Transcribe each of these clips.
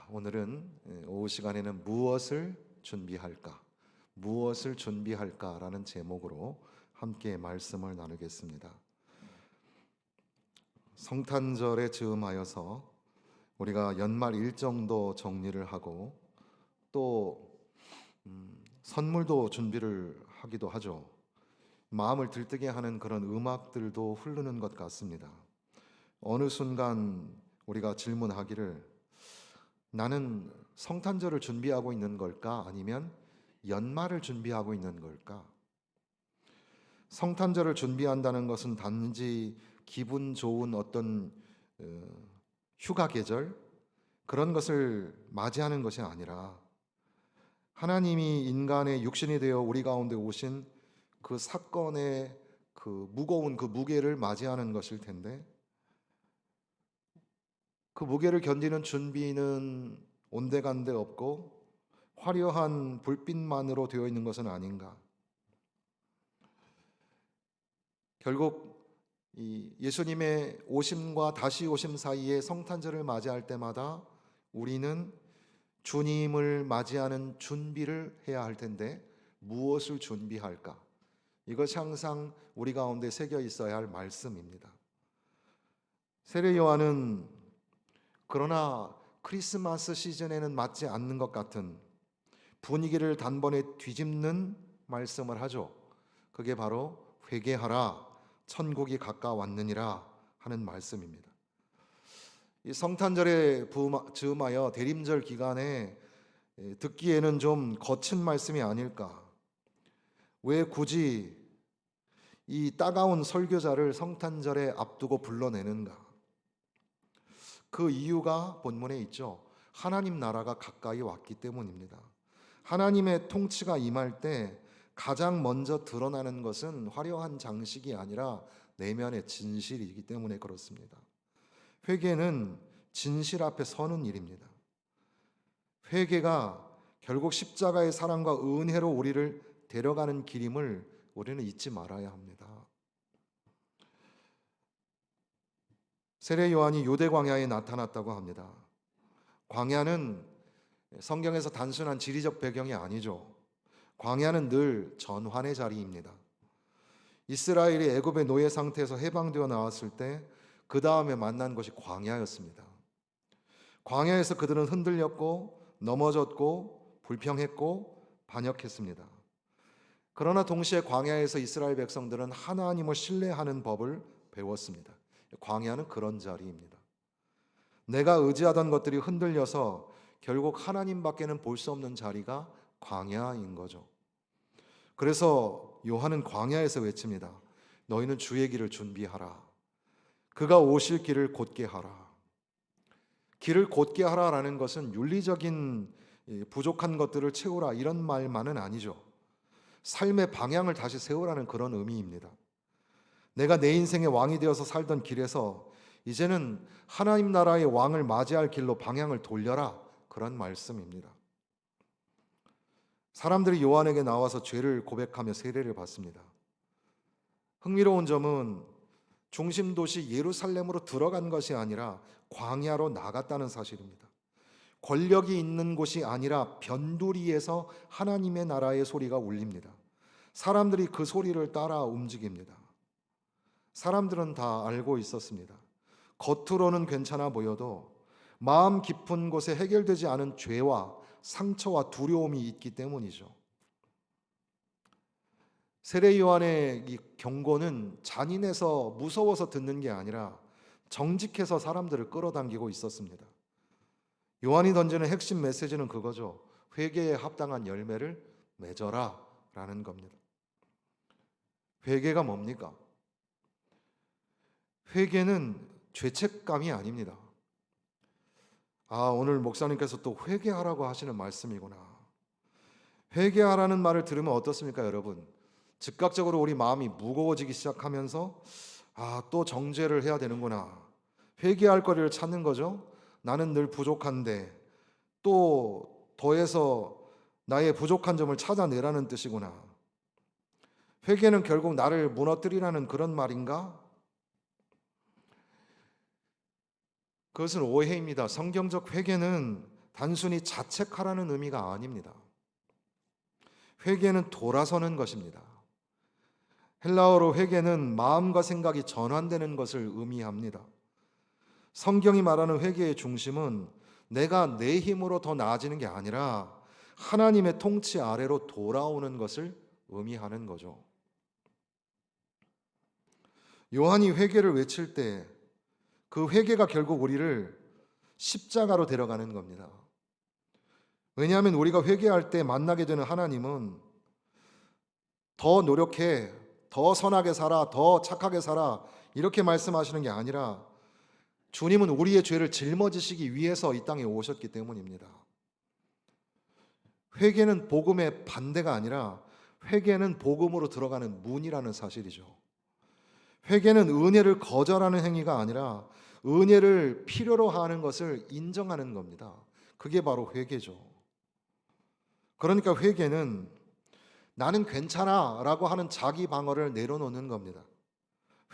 오늘은 오후 시간에는 무엇을 준비할까? 무엇을 준비할까라는 제목으로 함께 말씀을 나누겠습니다. 성탄절에 즈음하여서 우리가 연말 일정도 정리를 하고 또 선물도 준비를 하기도 하죠. 마음을 들뜨게 하는 그런 음악들도 흐르는 것 같습니다. 어느 순간 우리가 질문하기를 나는 성탄절을 준비하고 있는 걸까? 아니면 연말을 준비하고 있는 걸까? 성탄절을 준비한다는 것은 단지 기분 좋은 어떤 휴가 계절 그런 것을 맞이하는 것이 아니라 하나님이 인간의 육신이 되어 우리 가운데 오신 그 사건의 그 무거운 그 무게를 맞이하는 것일 텐데 그 무게를 견디는 준비는 온데간데 없고 화려한 불빛만으로 되어 있는 것은 아닌가. 결국 이 예수님의 오심과 다시 오심 사이에 성탄절을 맞이할 때마다 우리는 주님을 맞이하는 준비를 해야 할 텐데 무엇을 준비할까? 이것이 항상 우리 가운데 새겨 있어야 할 말씀입니다. 세례 요한은 그러나 크리스마스 시즌에는 맞지 않는 것 같은 분위기를 단번에 뒤집는 말씀을 하죠. 그게 바로 회개하라 천국이 가까웠느니라 하는 말씀입니다. 이 성탄절에 즈음하여 대림절 기간에 듣기에는 좀 거친 말씀이 아닐까. 왜 굳이 이 따가운 설교자를 성탄절에 앞두고 불러내는가? 그 이유가 본문에 있죠. 하나님 나라가 가까이 왔기 때문입니다. 하나님의 통치가 임할 때 가장 먼저 드러나는 것은 화려한 장식이 아니라 내면의 진실이기 때문에 그렇습니다. 회개는 진실 앞에 서는 일입니다. 회개가 결국 십자가의 사랑과 은혜로 우리를 데려가는 길임을 우리는 잊지 말아야 합니다. 세례 요한이 유대 광야에 나타났다고 합니다. 광야는 성경에서 단순한 지리적 배경이 아니죠. 광야는 늘 전환의 자리입니다. 이스라엘이 애굽의 노예 상태에서 해방되어 나왔을 때 그 다음에 만난 것이 광야였습니다. 광야에서 그들은 흔들렸고 넘어졌고 불평했고 반역했습니다. 그러나 동시에 광야에서 이스라엘 백성들은 하나님을 신뢰하는 법을 배웠습니다. 광야는 그런 자리입니다. 내가 의지하던 것들이 흔들려서 결국 하나님밖에는 볼 수 없는 자리가 광야인 거죠. 그래서 요한은 광야에서 외칩니다. 너희는 주의 길을 준비하라. 그가 오실 길을 곧게 하라. 길을 곧게 하라라는 것은 윤리적인 부족한 것들을 채우라 이런 말만은 아니죠. 삶의 방향을 다시 세우라는 그런 의미입니다. 내가 내 인생의 왕이 되어서 살던 길에서 이제는 하나님 나라의 왕을 맞이할 길로 방향을 돌려라 그런 말씀입니다. 사람들이 요한에게 나와서 죄를 고백하며 세례를 받습니다. 흥미로운 점은 중심 도시 예루살렘으로 들어간 것이 아니라 광야로 나갔다는 사실입니다. 권력이 있는 곳이 아니라 변두리에서 하나님의 나라의 소리가 울립니다. 사람들이 그 소리를 따라 움직입니다. 사람들은 다 알고 있었습니다. 겉으로는 괜찮아 보여도 마음 깊은 곳에 해결되지 않은 죄와 상처와 두려움이 있기 때문이죠. 세례 요한의 이 경고는 잔인해서 무서워서 듣는 게 아니라 정직해서 사람들을 끌어당기고 있었습니다. 요한이 던지는 핵심 메시지는 그거죠. 회개에 합당한 열매를 맺어라 라는 겁니다. 회개가 뭡니까? 회개는 죄책감이 아닙니다. 오늘 목사님께서 또 회개하라고 하시는 말씀이구나. 회개하라는 말을 들으면 어떻습니까, 여러분? 즉각적으로 우리 마음이 무거워지기 시작하면서 또 정죄를 해야 되는구나. 회개할 거리를 찾는 거죠. 나는 늘 부족한데 또 더해서 나의 부족한 점을 찾아내라는 뜻이구나. 회개는 결국 나를 무너뜨리라는 그런 말인가? 그것은 오해입니다. 성경적 회개는 단순히 자책하라는 의미가 아닙니다. 회개는 돌아서는 것입니다. 헬라어로 회개는 마음과 생각이 전환되는 것을 의미합니다. 성경이 말하는 회개의 중심은 내가 내 힘으로 더 나아지는 게 아니라 하나님의 통치 아래로 돌아오는 것을 의미하는 거죠. 요한이 회개를 외칠 때 그 회개가 결국 우리를 십자가로 데려가는 겁니다. 왜냐하면 우리가 회개할 때 만나게 되는 하나님은 더 노력해, 더 선하게 살아, 더 착하게 살아 이렇게 말씀하시는 게 아니라 주님은 우리의 죄를 짊어지시기 위해서 이 땅에 오셨기 때문입니다. 회개는 복음의 반대가 아니라 회개는 복음으로 들어가는 문이라는 사실이죠. 회개는 은혜를 거절하는 행위가 아니라 은혜를 필요로 하는 것을 인정하는 겁니다. 그게 바로 회개죠. 그러니까 회개는 나는 괜찮아 라고 하는 자기 방어를 내려놓는 겁니다.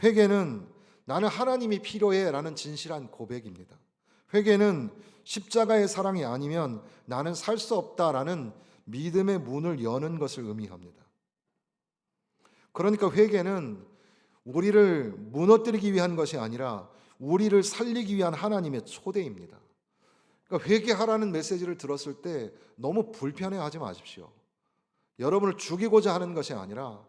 회개는 나는 하나님이 필요해 라는 진실한 고백입니다. 회개는 십자가의 사랑이 아니면 나는 살 수 없다라는 믿음의 문을 여는 것을 의미합니다. 그러니까 회개는 우리를 무너뜨리기 위한 것이 아니라 우리를 살리기 위한 하나님의 초대입니다. 그러니까 회개하라는 메시지를 들었을 때 너무 불편해하지 마십시오. 여러분을 죽이고자 하는 것이 아니라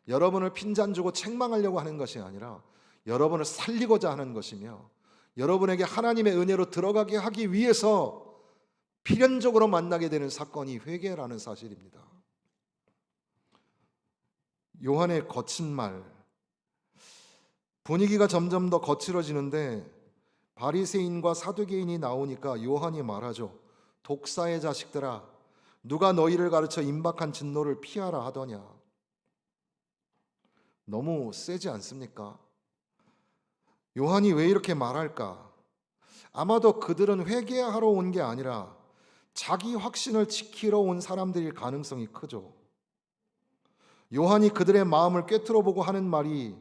여러분을 핀잔 주고 책망하려고 하는 것이 아니라 여러분을 살리고자 하는 것이며 여러분에게 하나님의 은혜로 들어가게 하기 위해서 필연적으로 만나게 되는 사건이 회개라는 사실입니다. 요한의 거친 말, 분위기가 점점 더 거칠어지는데 바리새인과 사두개인이 나오니까 요한이 말하죠. 독사의 자식들아, 누가 너희를 가르쳐 임박한 진노를 피하라 하더냐. 너무 세지 않습니까? 요한이 왜 이렇게 말할까? 아마도 그들은 회개하러 온 게 아니라 자기 확신을 지키러 온 사람들일 가능성이 크죠. 요한이 그들의 마음을 꿰뚫어 보고 하는 말이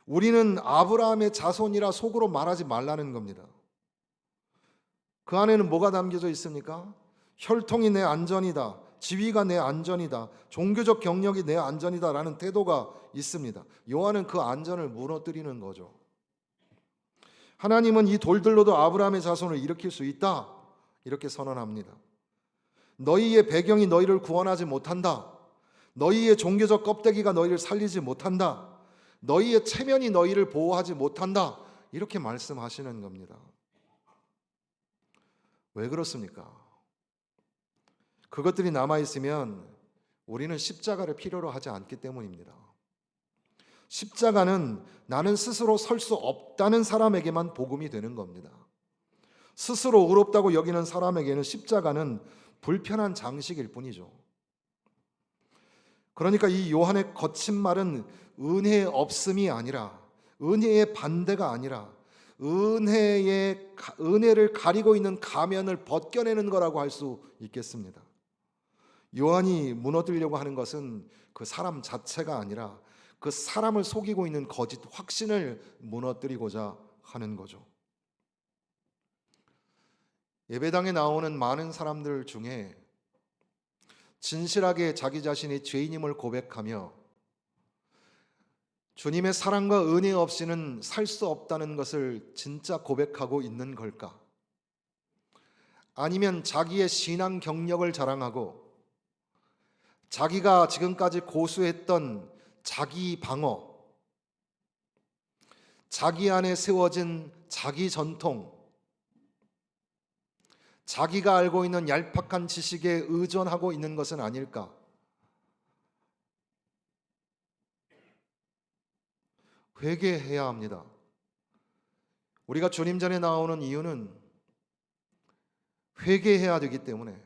우리는 아브라함의 자손이라 속으로 말하지 말라는 겁니다. 그 안에는 뭐가 담겨져 있습니까? 혈통이 내 안전이다. 지위가 내 안전이다. 종교적 경력이 내 안전이다라는 태도가 있습니다. 요한은 그 안전을 무너뜨리는 거죠. 하나님은 이 돌들로도 아브라함의 자손을 일으킬 수 있다. 이렇게 선언합니다. 너희의 배경이 너희를 구원하지 못한다. 너희의 종교적 껍데기가 너희를 살리지 못한다. 너희의 체면이 너희를 보호하지 못한다. 이렇게 말씀하시는 겁니다. 왜 그렇습니까? 그것들이 남아있으면 우리는 십자가를 필요로 하지 않기 때문입니다. 십자가는 나는 스스로 설 수 없다는 사람에게만 복음이 되는 겁니다. 스스로 의롭다고 여기는 사람에게는 십자가는 불편한 장식일 뿐이죠. 그러니까 이 요한의 거친 말은 은혜의 없음이 아니라 은혜의 반대가 아니라 은혜를 가리고 있는 가면을 벗겨내는 거라고 할 수 있겠습니다. 요한이 무너뜨리려고 하는 것은 그 사람 자체가 아니라 그 사람을 속이고 있는 거짓 확신을 무너뜨리고자 하는 거죠. 예배당에 나오는 많은 사람들 중에 진실하게 자기 자신이 죄인임을 고백하며 주님의 사랑과 은혜 없이는 살 수 없다는 것을 진짜 고백하고 있는 걸까? 아니면 자기의 신앙 경력을 자랑하고 자기가 지금까지 고수했던 자기 방어, 자기 안에 세워진 자기 전통, 자기가 알고 있는 얄팍한 지식에 의존하고 있는 것은 아닐까? 회개해야 합니다. 우리가 주님 전에 나오는 이유는 회개해야 되기 때문에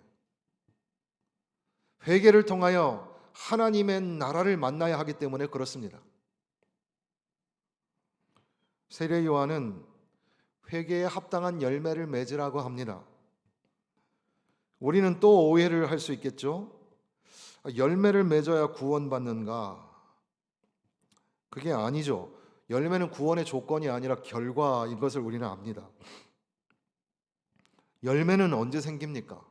회개를 통하여 하나님의 나라를 만나야 하기 때문에 그렇습니다. 세례 요한은 회개에 합당한 열매를 맺으라고 합니다. 우리는 또 오해를 할 수 있겠죠. 열매를 맺어야 구원받는가? 그게 아니죠. 열매는 구원의 조건이 아니라 결과인 것을 우리는 압니다. 열매는 언제 생깁니까?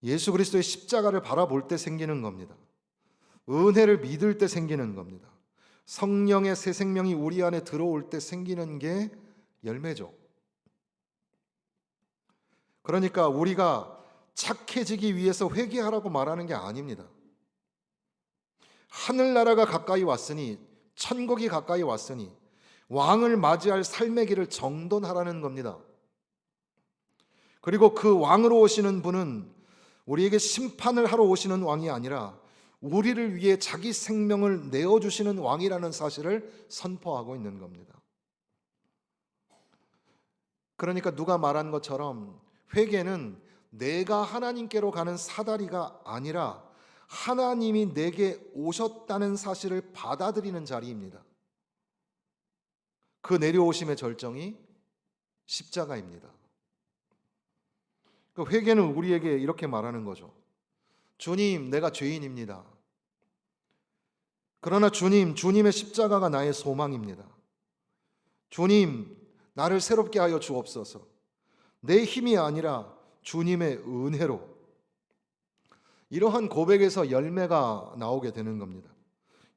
예수 그리스도의 십자가를 바라볼 때 생기는 겁니다. 은혜를 믿을 때 생기는 겁니다. 성령의 새 생명이 우리 안에 들어올 때 생기는 게 열매죠. 그러니까 우리가 착해지기 위해서 회개하라고 말하는 게 아닙니다. 하늘나라가 가까이 왔으니, 천국이 가까이 왔으니 왕을 맞이할 삶의 길을 정돈하라는 겁니다. 그리고 그 왕으로 오시는 분은 우리에게 심판을 하러 오시는 왕이 아니라 우리를 위해 자기 생명을 내어주시는 왕이라는 사실을 선포하고 있는 겁니다. 그러니까 누가 말한 것처럼 회개는 내가 하나님께로 가는 사다리가 아니라 하나님이 내게 오셨다는 사실을 받아들이는 자리입니다. 그 내려오심의 절정이 십자가입니다. 그 회개는 우리에게 이렇게 말하는 거죠. 주님, 내가 죄인입니다. 그러나 주님, 주님의 십자가가 나의 소망입니다. 주님, 나를 새롭게 하여 주옵소서. 내 힘이 아니라 주님의 은혜로. 이러한 고백에서 열매가 나오게 되는 겁니다.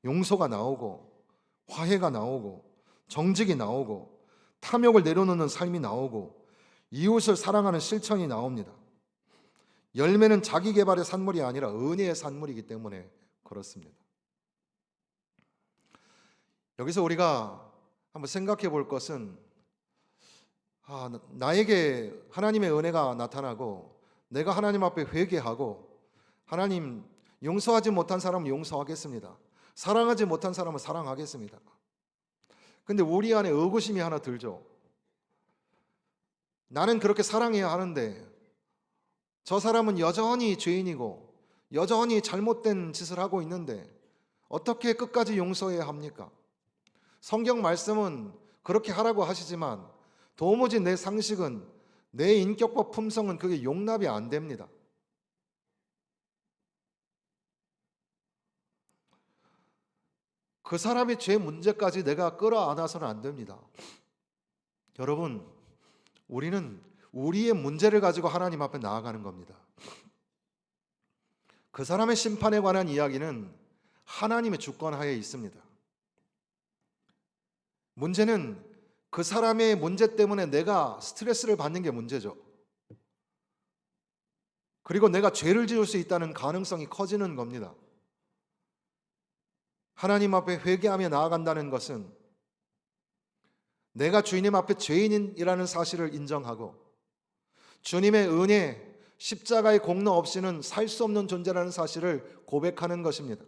용서가 나오고, 화해가 나오고, 정직이 나오고, 탐욕을 내려놓는 삶이 나오고, 이웃을 사랑하는 실천이 나옵니다. 열매는 자기 개발의 산물이 아니라 은혜의 산물이기 때문에 그렇습니다. 여기서 우리가 한번 생각해 볼 것은 나에게 하나님의 은혜가 나타나고 내가 하나님 앞에 회개하고 하나님 용서하지 못한 사람은 용서하겠습니다. 사랑하지 못한 사람은 사랑하겠습니다. 근데 우리 안에 의구심이 하나 들죠. 나는 그렇게 사랑해야 하는데 저 사람은 여전히 죄인이고 여전히 잘못된 짓을 하고 있는데 어떻게 끝까지 용서해야 합니까? 성경 말씀은 그렇게 하라고 하시지만 도무지 내 상식은, 내 인격과 품성은 그게 용납이 안 됩니다. 그 사람의 죄 문제까지 내가 끌어안아서는 안 됩니다. 여러분, 우리는 우리의 문제를 가지고 하나님 앞에 나아가는 겁니다. 그 사람의 심판에 관한 이야기는 하나님의 주권하에 있습니다. 문제는 그 사람의 문제 때문에 내가 스트레스를 받는 게 문제죠. 그리고 내가 죄를 지을 수 있다는 가능성이 커지는 겁니다. 하나님 앞에 회개하며 나아간다는 것은 내가 주님 앞에 죄인이라는 사실을 인정하고 주님의 은혜, 십자가의 공로 없이는 살 수 없는 존재라는 사실을 고백하는 것입니다.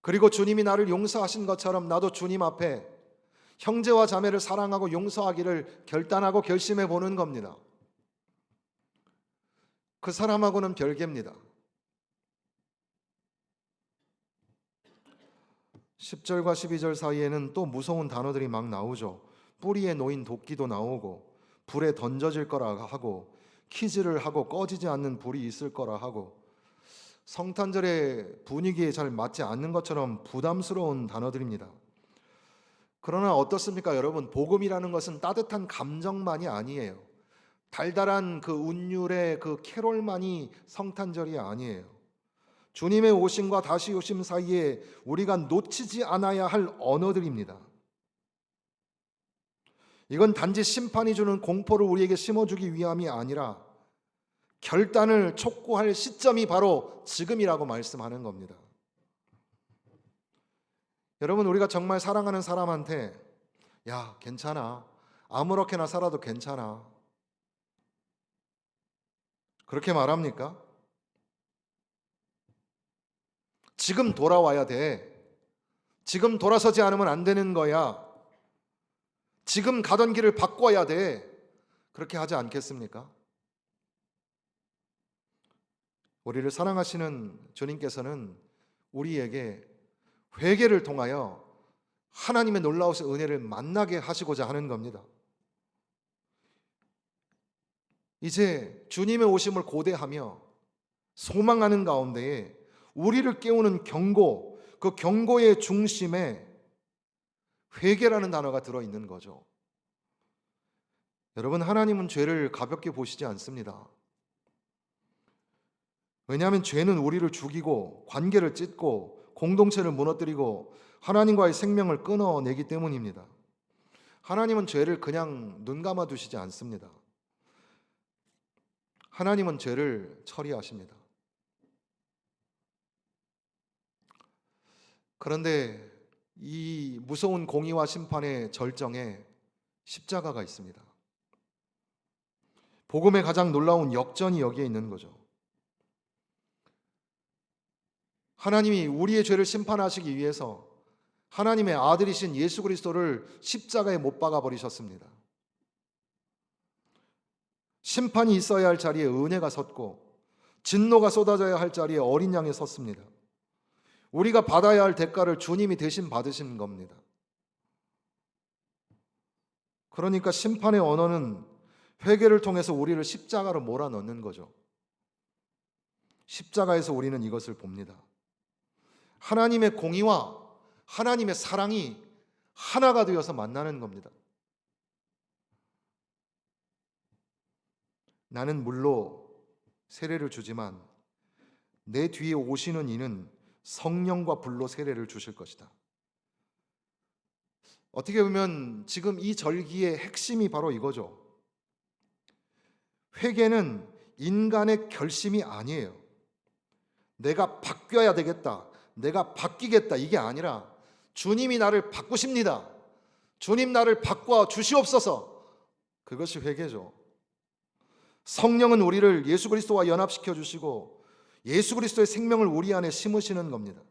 그리고 주님이 나를 용서하신 것처럼 나도 주님 앞에 형제와 자매를 사랑하고 용서하기를 결단하고 결심해 보는 겁니다. 그 사람하고는 별개입니다. 10절과 12절 사이에는 또 무서운 단어들이 막 나오죠. 뿌리에 놓인 도끼도 나오고 불에 던져질 거라 하고 키즈를 하고 꺼지지 않는 불이 있을 거라 하고 성탄절의 분위기에 잘 맞지 않는 것처럼 부담스러운 단어들입니다. 그러나 어떻습니까, 여러분? 복음이라는 것은 따뜻한 감정만이 아니에요. 달달한 그 운율의 그 캐롤만이 성탄절이 아니에요. 주님의 오심과 다시 오심 사이에 우리가 놓치지 않아야 할 언어들입니다. 이건 단지 심판이 주는 공포를 우리에게 심어주기 위함이 아니라 결단을 촉구할 시점이 바로 지금이라고 말씀하는 겁니다. 여러분, 우리가 정말 사랑하는 사람한테 야, 괜찮아. 아무렇게나 살아도 괜찮아. 그렇게 말합니까? 지금 돌아와야 돼. 지금 돌아서지 않으면 안 되는 거야. 지금 가던 길을 바꿔야 돼. 그렇게 하지 않겠습니까? 우리를 사랑하시는 주님께서는 우리에게 회개를 통하여 하나님의 놀라우신 은혜를 만나게 하시고자 하는 겁니다. 이제 주님의 오심을 고대하며 소망하는 가운데에 우리를 깨우는 경고, 그 경고의 중심에 회개라는 단어가 들어있는 거죠. 여러분, 하나님은 죄를 가볍게 보시지 않습니다. 왜냐하면 죄는 우리를 죽이고 관계를 찢고 공동체를 무너뜨리고 하나님과의 생명을 끊어내기 때문입니다. 하나님은 죄를 그냥 눈 감아 두시지 않습니다. 하나님은 죄를 처리하십니다. 그런데 이 무서운 공의와 심판의 절정에 십자가가 있습니다. 복음의 가장 놀라운 역전이 여기에 있는 거죠. 하나님이 우리의 죄를 심판하시기 위해서 하나님의 아들이신 예수 그리스도를 십자가에 못 박아 버리셨습니다. 심판이 있어야 할 자리에 은혜가 섰고 진노가 쏟아져야 할 자리에 어린 양이 섰습니다. 우리가 받아야 할 대가를 주님이 대신 받으신 겁니다. 그러니까 심판의 언어는 회개를 통해서 우리를 십자가로 몰아넣는 거죠. 십자가에서 우리는 이것을 봅니다. 하나님의 공의와 하나님의 사랑이 하나가 되어서 만나는 겁니다. 나는 물로 세례를 주지만 내 뒤에 오시는 이는 성령과 불로 세례를 주실 것이다. 어떻게 보면 지금 이 절기의 핵심이 바로 이거죠. 회개는 인간의 결심이 아니에요. 내가 바뀌어야 되겠다, 내가 바뀌겠다, 이게 아니라 주님이 나를 바꾸십니다. 주님 나를 바꿔 주시옵소서. 그것이 회개죠. 성령은 우리를 예수 그리스도와 연합시켜 주시고 예수 그리스도의 생명을 우리 안에 심으시는 겁니다.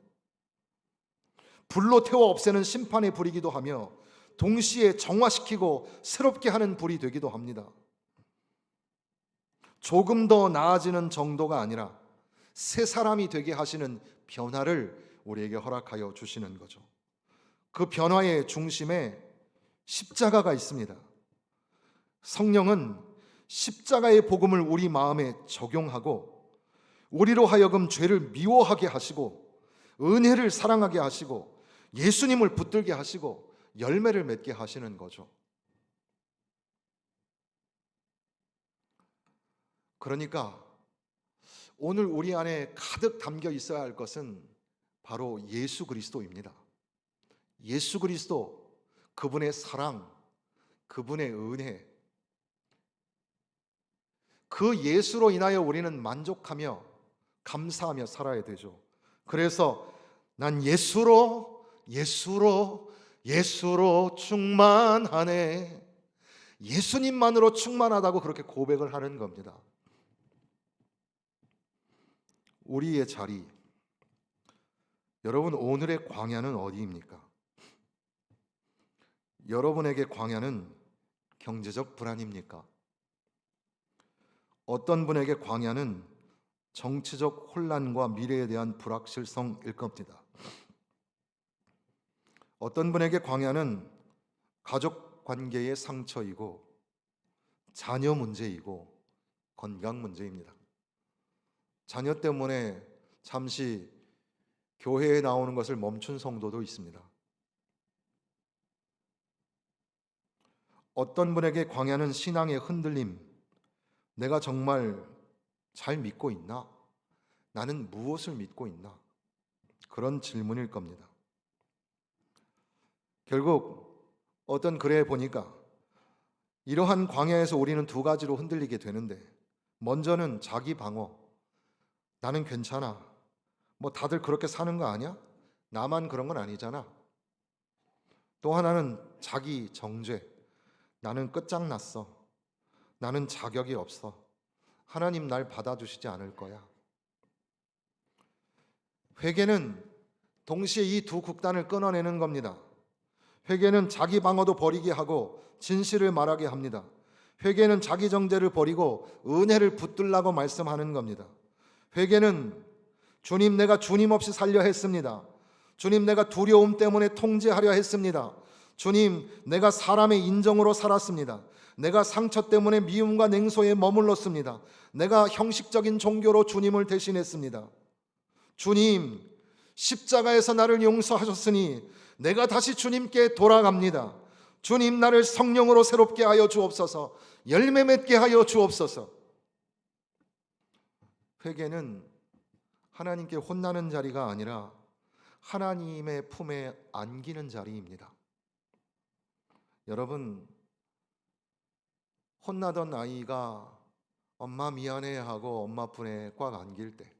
불로 태워 없애는 심판의 불이기도 하며 동시에 정화시키고 새롭게 하는 불이 되기도 합니다. 조금 더 나아지는 정도가 아니라 새 사람이 되게 하시는 변화를 우리에게 허락하여 주시는 거죠. 그 변화의 중심에 십자가가 있습니다. 성령은 십자가의 복음을 우리 마음에 적용하고 우리로 하여금 죄를 미워하게 하시고 은혜를 사랑하게 하시고 예수님을 붙들게 하시고 열매를 맺게 하시는 거죠. 그러니까 오늘 우리 안에 가득 담겨 있어야 할 것은 바로 예수 그리스도입니다. 예수 그리스도, 그분의 사랑, 그분의 은혜, 그 예수로 인하여 우리는 만족하며 감사하며 살아야 되죠. 그래서 난 예수로 충만하네, 예수님만으로 충만하다고 그렇게 고백을 하는 겁니다. 우리의 자리, 여러분, 오늘의 광야는 어디입니까? 여러분에게 광야는 경제적 불안입니까? 어떤 분에게 광야는 정치적 혼란과 미래에 대한 불확실성일 겁니다. 어떤 분에게 광야는 가족 관계의 상처이고 자녀 문제이고 건강 문제입니다. 자녀 때문에 잠시 교회에 나오는 것을 멈춘 성도도 있습니다. 어떤 분에게 광야는 신앙의 흔들림, 내가 정말 잘 믿고 있나? 나는 무엇을 믿고 있나? 그런 질문일 겁니다. 결국 어떤 글에 보니까 이러한 광야에서 우리는 두 가지로 흔들리게 되는데, 먼저는 자기 방어, 나는 괜찮아, 뭐 다들 그렇게 사는 거 아니야? 나만 그런 건 아니잖아. 또 하나는 자기 정죄, 나는 끝장났어, 나는 자격이 없어, 하나님 날 받아주시지 않을 거야. 회개는 동시에 이 두 극단을 끊어내는 겁니다. 회개는 자기 방어도 버리게 하고 진실을 말하게 합니다. 회개는 자기 정죄를 버리고 은혜를 붙들라고 말씀하는 겁니다. 회개는 주님, 내가 주님 없이 살려 했습니다. 주님, 내가 두려움 때문에 통제하려 했습니다. 주님, 내가 사람의 인정으로 살았습니다. 내가 상처 때문에 미움과 냉소에 머물렀습니다. 내가 형식적인 종교로 주님을 대신했습니다. 주님, 십자가에서 나를 용서하셨으니 내가 다시 주님께 돌아갑니다. 주님, 나를 성령으로 새롭게 하여 주옵소서. 열매 맺게 하여 주옵소서. 회개는 하나님께 혼나는 자리가 아니라 하나님의 품에 안기는 자리입니다. 여러분, 혼나던 아이가 엄마 미안해 하고 엄마 품에 꽉 안길 때,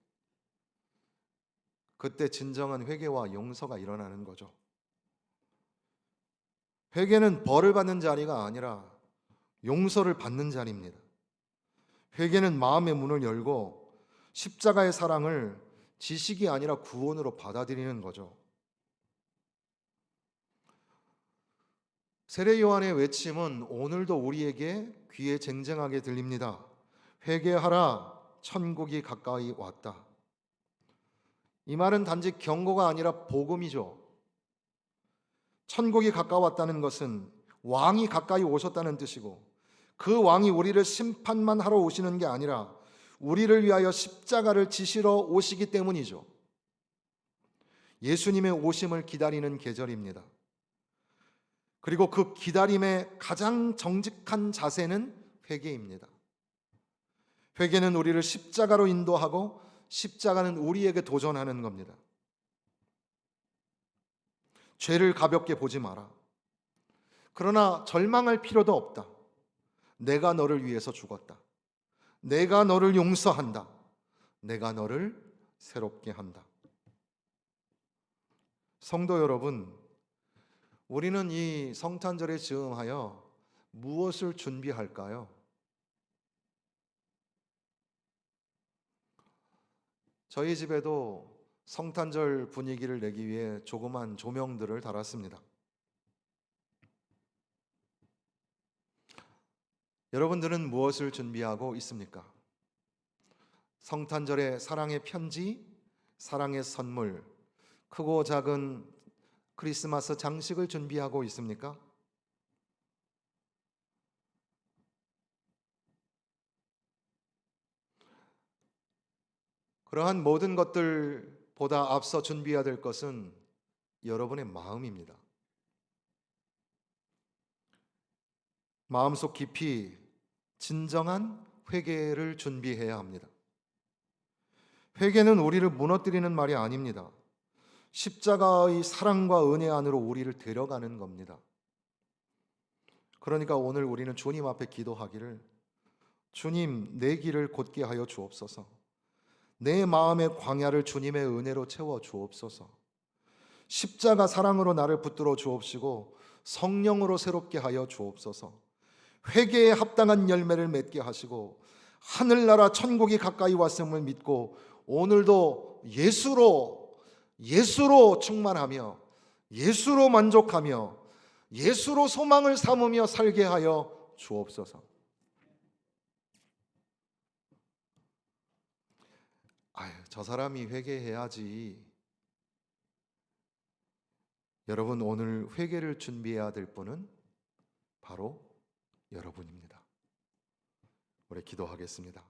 그때 진정한 회개와 용서가 일어나는 거죠. 회개는 벌을 받는 자리가 아니라 용서를 받는 자리입니다. 회개는 마음의 문을 열고 십자가의 사랑을 지식이 아니라 구원으로 받아들이는 거죠. 세례 요한의 외침은 오늘도 우리에게 귀에 쟁쟁하게 들립니다. 회개하라, 천국이 가까이 왔다. 이 말은 단지 경고가 아니라 복음이죠. 천국이 가까웠다는 것은 왕이 가까이 오셨다는 뜻이고, 그 왕이 우리를 심판만 하러 오시는 게 아니라 우리를 위하여 십자가를 지시러 오시기 때문이죠. 예수님의 오심을 기다리는 계절입니다. 그리고 그 기다림의 가장 정직한 자세는 회개입니다. 회개는 우리를 십자가로 인도하고 십자가는 우리에게 도전하는 겁니다. 죄를 가볍게 보지 마라. 그러나 절망할 필요도 없다. 내가 너를 위해서 죽었다. 내가 너를 용서한다. 내가 너를 새롭게 한다. 성도 여러분, 우리는 이 성탄절에 즈음하여 무엇을 준비할까요? 저희 집에도 성탄절 분위기를 내기 위해 조그만 조명들을 달았습니다. 여러분들은 무엇을 준비하고 있습니까? 성탄절에 사랑의 편지, 사랑의 선물, 크고 작은 크리스마스 장식을 준비하고 있습니까? 그러한 모든 것들보다 앞서 준비해야 될 것은 여러분의 마음입니다. 마음속 깊이 진정한 회개를 준비해야 합니다. 회개는 우리를 무너뜨리는 말이 아닙니다. 십자가의 사랑과 은혜 안으로 우리를 데려가는 겁니다. 그러니까 오늘 우리는 주님 앞에 기도하기를, 주님, 내 길을 곧게 하여 주옵소서. 내 마음의 광야를 주님의 은혜로 채워 주옵소서. 십자가 사랑으로 나를 붙들어 주옵시고 성령으로 새롭게 하여 주옵소서. 회개에 합당한 열매를 맺게 하시고 하늘나라 천국이 가까이 왔음을 믿고 오늘도 예수로 충만하며 예수로 만족하며 예수로 소망을 삼으며 살게 하여 주옵소서. 아유, 저 사람이 회개해야지. 여러분, 오늘 회개를 준비해야 될 분은 바로 여러분입니다. 우리 기도하겠습니다.